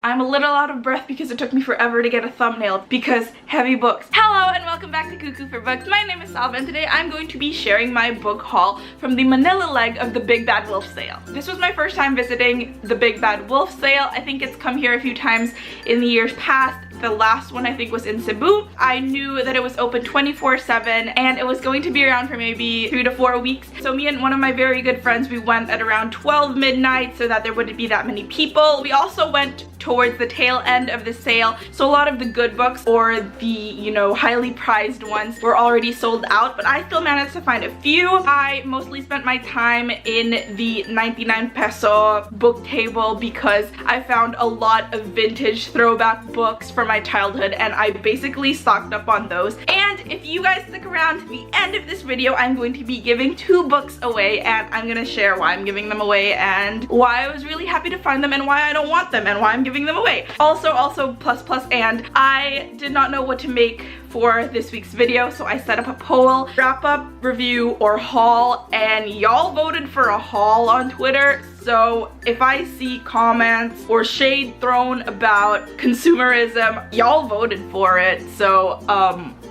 I'm a little out of breath because it took me forever to get a thumbnail because heavy books. Hello and welcome back to Cuckoo for Books. My name is Salva and today I'm going to be sharing my book haul from the Manila leg of the Big Bad Wolf sale. This was my first time visiting the Big Bad Wolf sale. I think it's come here a few times in the years past. The last one I think was in Cebu. I knew that it was open 24/7 and it was going to be around for maybe 3 to 4 weeks. So me and one of my very good friends, we went at around 12 midnight so that there wouldn't be that many people. We also went towards the tail end of the sale, so a lot of the good books or the, you know, highly prized ones were already sold out, but I still managed to find a few. I mostly spent my time in the 99 peso book table because I found a lot of vintage throwback books from my childhood and I basically stocked up on those. And if you guys stick around to the end of this video, I'm going to be giving 2 books away and I'm gonna share why I'm giving them away and why I was really happy to find them and why I don't want them and why I'm giving them away. Also, and I did not know what to make for this week's video, so I set up a poll, wrap up, review, or haul, and y'all voted for a haul on Twitter. So if I see comments or shade thrown about consumerism, y'all voted for it. So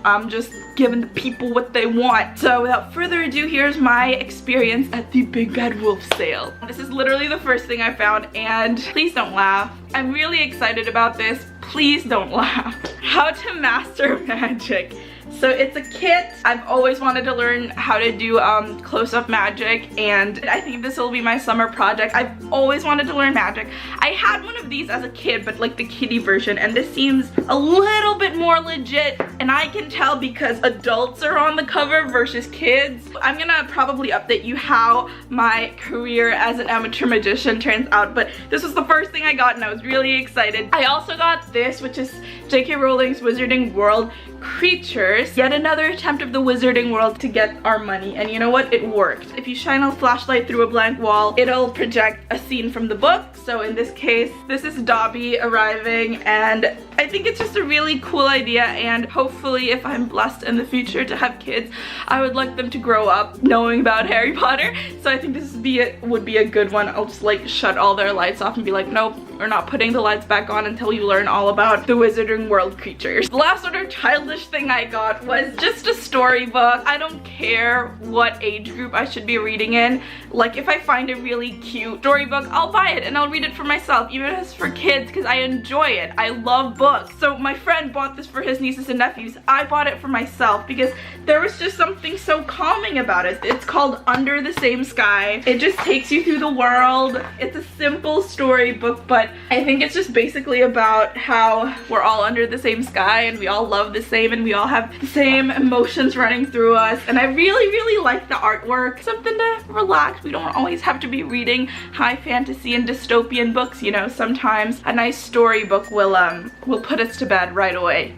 I'm just giving the people what they want. So without further ado, here's my experience at the Big Bad Wolf sale. This is literally the first thing I found, and please don't laugh. I'm really excited about this. Please don't laugh. How to Master Magic. So it's a kit. I've always wanted to learn how to do close-up magic, and I think this will be my summer project. I've always wanted to learn magic. I had one of these as a kid, but like the kiddie version, and this seems a little bit more legit, and I can tell because adults are on the cover versus kids. I'm gonna probably update you how my career as an amateur magician turns out, but this was the first thing I got and I was really excited. I also got this, which is J.K. Rowling's Wizarding World Creatures. Yet another attempt of the Wizarding World to get our money, and you know what? It worked. If you shine a flashlight through a blank wall, it'll project a scene from the book. So in this case, this is Dobby arriving, and I think it's just a really cool idea, and hopefully if I'm blessed in the future to have kids, I would like them to grow up knowing about Harry Potter. So I think this would be a good one. I'll just like shut all their lights off and be like, nope, we're not putting the lights back on until you learn all about the Wizarding World creatures. The last sort of childish thing I got was just a storybook. I don't care what age group I should be reading in. Like if I find a really cute storybook, I'll buy it and I'll read it for myself, even if it's for kids, because I enjoy it. I love books. So my friend bought this for his nieces and nephews. I bought it for myself because there was just something so calming about it. It's called Under the Same Sky. It just takes you through the world. It's a simple storybook, but I think it's just basically about how we're all under the same sky and we all love the same and we all have the same emotions running through us. And I really like the artwork. Something to relax. We don't always have to be reading high fantasy and dystopian books, you know. Sometimes a nice storybook will put us to bed right away.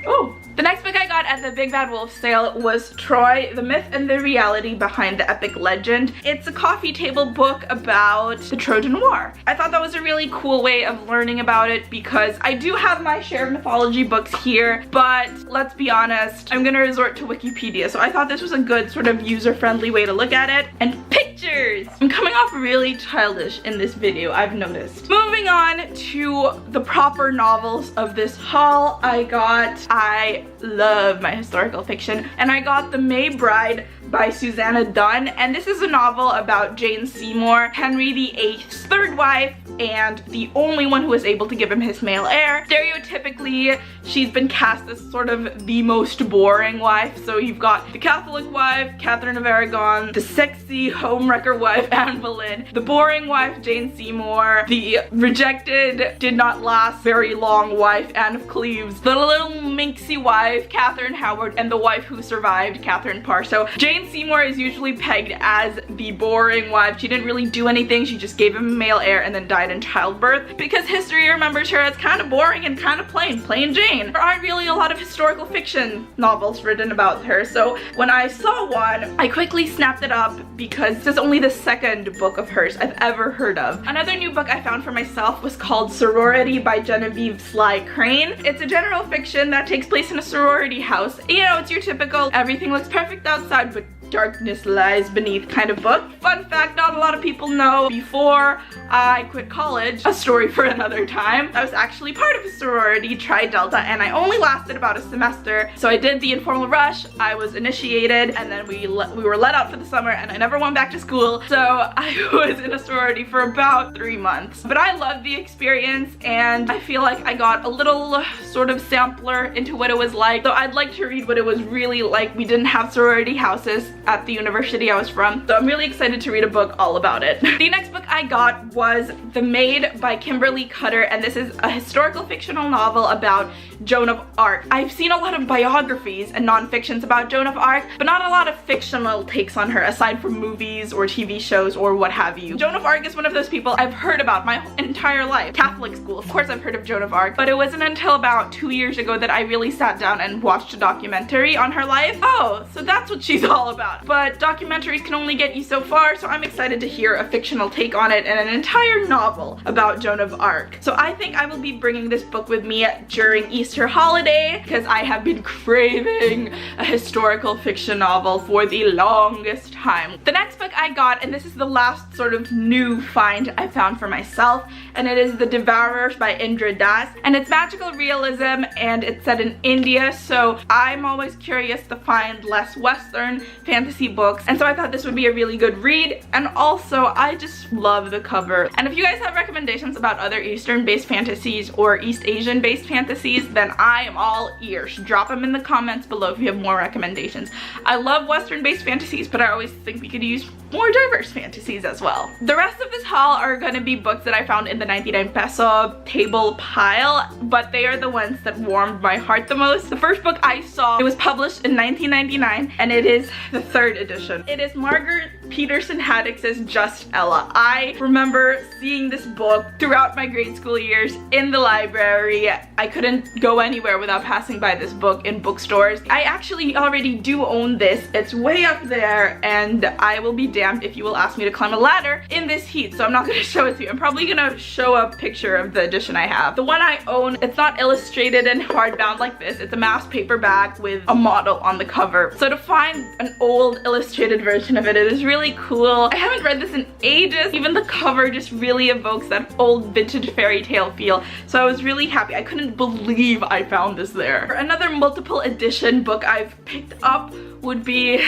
Oh. The next book I got at the Big Bad Wolf sale was Troy, The Myth and the Reality Behind the Epic Legend. It's a coffee table book about the Trojan War. I thought that was a really cool way of learning about it because I do have my share of mythology books here, but let's be honest, I'm gonna resort to Wikipedia. So I thought this was a good sort of user-friendly way to look at it. And pictures! I'm coming off really childish in this video, I've noticed. Moving on to the proper novels of this haul, I love my historical fiction, and I got The May Bride by Susanna Dunn, and this is a novel about Jane Seymour, Henry VIII's third wife, and the only one who was able to give him his male heir. Stereotypically, she's been cast as sort of the most boring wife. So you've got the Catholic wife, Catherine of Aragon, the sexy homewrecker wife, Anne Boleyn, the boring wife, Jane Seymour, the rejected, did not last very long wife, Anne of Cleves, the little minxy wife, Catherine Howard, and the wife who survived, Catherine Parr. So Jane Seymour is usually pegged as the boring wife. She didn't really do anything. She just gave him a male heir and then died in childbirth because history remembers her as kind of boring and kind of plain Jane. There aren't really a lot of historical fiction novels written about her, so when I saw one, I quickly snapped it up because this is only the second book of hers I've ever heard of. Another new book I found for myself was called Sorority by Genevieve Sly Crane. It's a general fiction that takes place in a sorority house. You know, it's your typical everything looks perfect outside but darkness lies beneath kind of book. Fun fact, not a lot of people know, before I quit college, a story for another time, I was actually part of a sorority, Tri Delta, and I only lasted about a semester. So I did the informal rush, I was initiated, and then we were let out for the summer, and I never went back to school. So I was in a sorority for about 3 months. But I loved the experience, and I feel like I got a little sort of sampler into what it was like. So I'd like to read what it was really like. We didn't have sorority houses at the university I was from, so I'm really excited to read a book all about it. The next book I got was The Maid by Kimberly Cutter, and this is a historical fictional novel about Joan of Arc. I've seen a lot of biographies and non-fictions about Joan of Arc, but not a lot of fictional takes on her aside from movies or TV shows or what have you. Joan of Arc is one of those people I've heard about my entire life. Catholic school, of course I've heard of Joan of Arc, but it wasn't until about 2 years ago that I really sat down and watched a documentary on her life. Oh, so that's what she's all about. But documentaries can only get you so far, so I'm excited to hear a fictional take on it and an entire novel about Joan of Arc. So I think I will be bringing this book with me during Easter holiday because I have been craving a historical fiction novel for the longest time. The next book I got, and this is the last sort of new find I found for myself, and it is The Devourers by Indra Das, and it's magical realism and it's set in India, so I'm always curious to find less Western fantasy books, and so I thought this would be a really good read. And also I just love the cover. And if you guys have recommendations about other Eastern based fantasies or East Asian based fantasies, then I am all ears. Drop them in the comments below if you have more recommendations. I love Western based fantasies, but I always think we could use more diverse fantasies as well. The rest of this haul are going to be books that I found in the 99 peso table pile, but they are the ones that warmed my heart the most. The first book I saw, it was published in 1999, and it is the 3rd edition. It is Margaret Peterson Haddix's Just Ella. I remember seeing this book throughout my grade school years in the library. I couldn't go anywhere without passing by this book in bookstores. I actually already do own this. It's way up there, and I will be damned if you will ask me to climb a ladder in this heat, so I'm not going to show it to you. I'm probably going to show a picture of the edition I have. The one I own, it's not illustrated and hardbound like this. It's a mass paperback with a model on the cover. So to find an old illustrated version of it, it is really cool. I haven't read this in ages. Even the cover just really evokes that old vintage fairy tale feel, so I was really happy. I couldn't believe I found this there. Another multiple edition book I've picked up would be,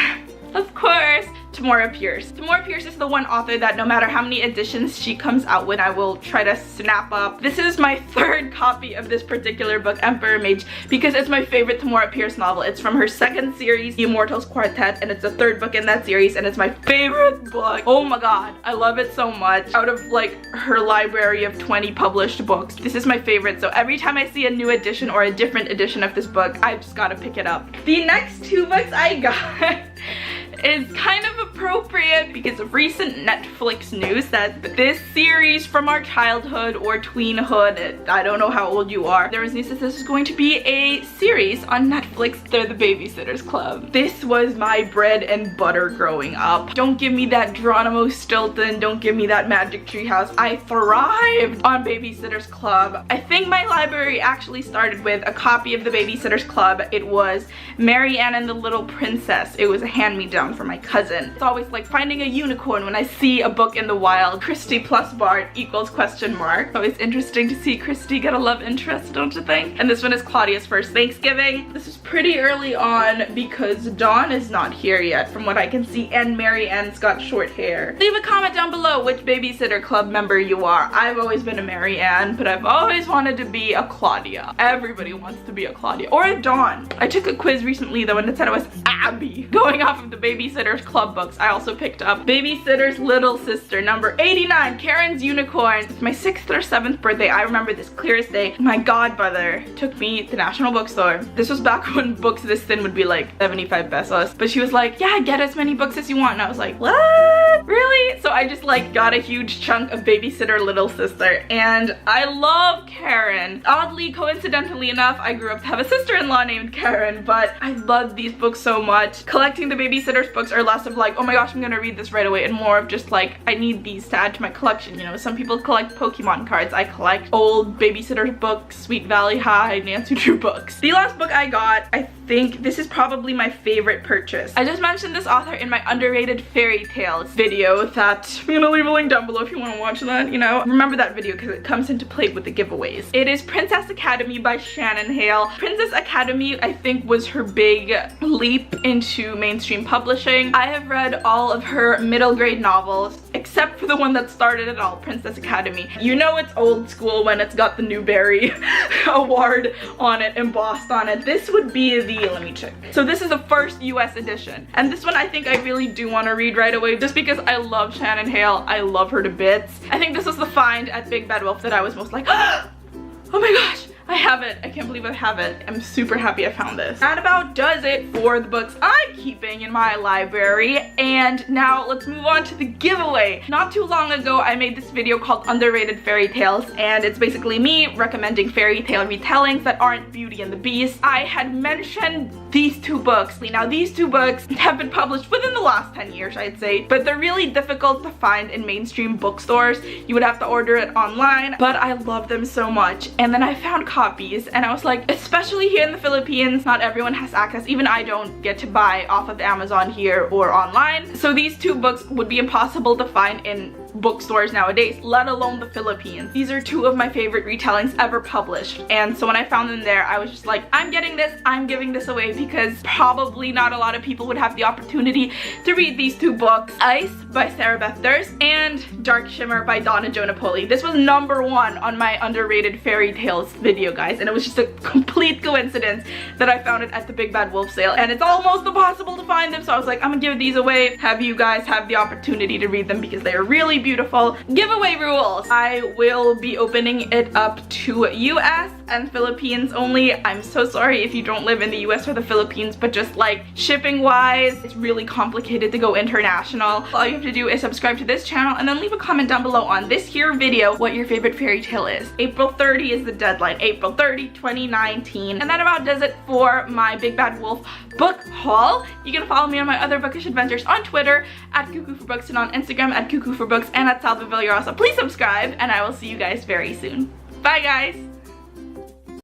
of course, Tamora Pierce. Tamora Pierce is the one author that no matter how many editions she comes out with, I will try to snap up. This is my 3rd copy of this particular book, Emperor Mage, because it's my favorite Tamora Pierce novel. It's from her 2nd series, The Immortals Quartet, and it's the 3rd book in that series, and it's my favorite book. Oh my god, I love it so much. Out of like her library of 20 published books, this is my favorite, so every time I see a new edition or a different edition of this book, I've just gotta pick it up. The next 2 books I got is kind of appropriate because of recent Netflix news that this series from our childhood or tweenhood, I don't know how old you are, there was news that this is going to be a series on Netflix. They're the Babysitters Club. This was my bread and butter growing up. Don't give me that Geronimo Stilton, don't give me that Magic Tree House. I thrived on Babysitters Club. I think my library actually started with a copy of the Babysitters Club. It was Mary Ann and the Little Princess. It was a hand-me-down from my cousin. It's always like finding a unicorn when I see a book in the wild. Christy plus Bart equals question mark. So it's interesting to see Christy get a love interest, don't you think? And this one is Claudia's first Thanksgiving. This is pretty early on because Dawn is not here yet from what I can see, and Mary Ann's got short hair. Leave a comment down below which Babysitter Club member you are. I've always been a Mary Ann, but I've always wanted to be a Claudia. Everybody wants to be a Claudia or a Dawn. I took a quiz recently though and it said I was Abby. Going off of the Babysitter's Club books, I also picked up Babysitter's Little Sister, number 89, Karen's Unicorn. It's my 6th or 7th birthday. I remember this clear as day. My godmother took me to National Bookstore. This was back when books this thin would be like 75 pesos. But she was like, yeah, get as many books as you want. And I was like, what? Really? So I just like got a huge chunk of Babysitter Little Sister. And I love Karen. Oddly, coincidentally enough, I grew up to have a sister-in-law named Karen, but I loved these books so much. Collecting the Babysitter's first books are less of like, oh my gosh, I'm gonna read this right away, and more of just like, I need these to add to my collection. You know, some people collect Pokemon cards. I collect old Babysitter's books, Sweet Valley High, Nancy Drew books. The last book I got, I think this is probably my favorite purchase. I just mentioned this author in my Underrated Fairytales video that I'm gonna leave a link down below if you want to watch that, you know. Remember that video because it comes into play with the giveaways. It is Princess Academy by Shannon Hale. Princess Academy, I think, was her big leap into mainstream publishing. I have read all of her middle grade novels, except for the one that started it all, Princess Academy. You know it's old school when it's got the Newbery award on it, embossed on it. This would be the, let me check. So this is the first US edition. And this one I think I really do want to read right away just because I love Shannon Hale. I love her to bits. I think this was the find at Big Bad Wolf that I was most like, oh my gosh, I have it. I can't believe I have it. I'm super happy I found this. That about does it for the books I'm keeping in my library. And now let's move on to the giveaway. Not too long ago, I made this video called Underrated Fairytales, and it's basically me recommending fairy tale retellings that aren't Beauty and the Beast. I had mentioned these two books. Now, these two books have been published within the last 10 years, I'd say, but they're really difficult to find in mainstream bookstores. You would have to order it online, but I love them so much. And then I found copies, and I was like, especially here in the Philippines, not everyone has access. Even I don't get to buy off of Amazon here or online. So these two books would be impossible to find in bookstores nowadays, let alone the Philippines. These are two of my favorite retellings ever published, and so when I found them there, I was just like, I'm getting this, I'm giving this away, because probably not a lot of people would have the opportunity to read these two books. Ice by Sarah Beth Durst and Dark Shimmer by Donna Jo Napoli. This was #1 on my Underrated Fairytales video, guys, and it was just a complete coincidence that I found it at the Big Bad Wolf sale, and it's almost impossible to find them, so I was like, I'm gonna give these away, have you guys have the opportunity to read them because they are really beautiful. Giveaway rules. I will be opening it up to US and Philippines only. I'm so sorry if you don't live in the US or the Philippines, but just like shipping wise, it's really complicated to go international. All you have to do is subscribe to this channel and then leave a comment down below on this here video what your favorite fairy tale is. April 30 is the deadline. April 30, 2019. And that about does it for my Big Bad Wolf book haul. You can follow me on my other bookish adventures on Twitter at Cuckoo for Books and on Instagram at Cuckoo for Books and at Salva Villarosa. Please subscribe, and I will see you guys very soon. Bye, guys!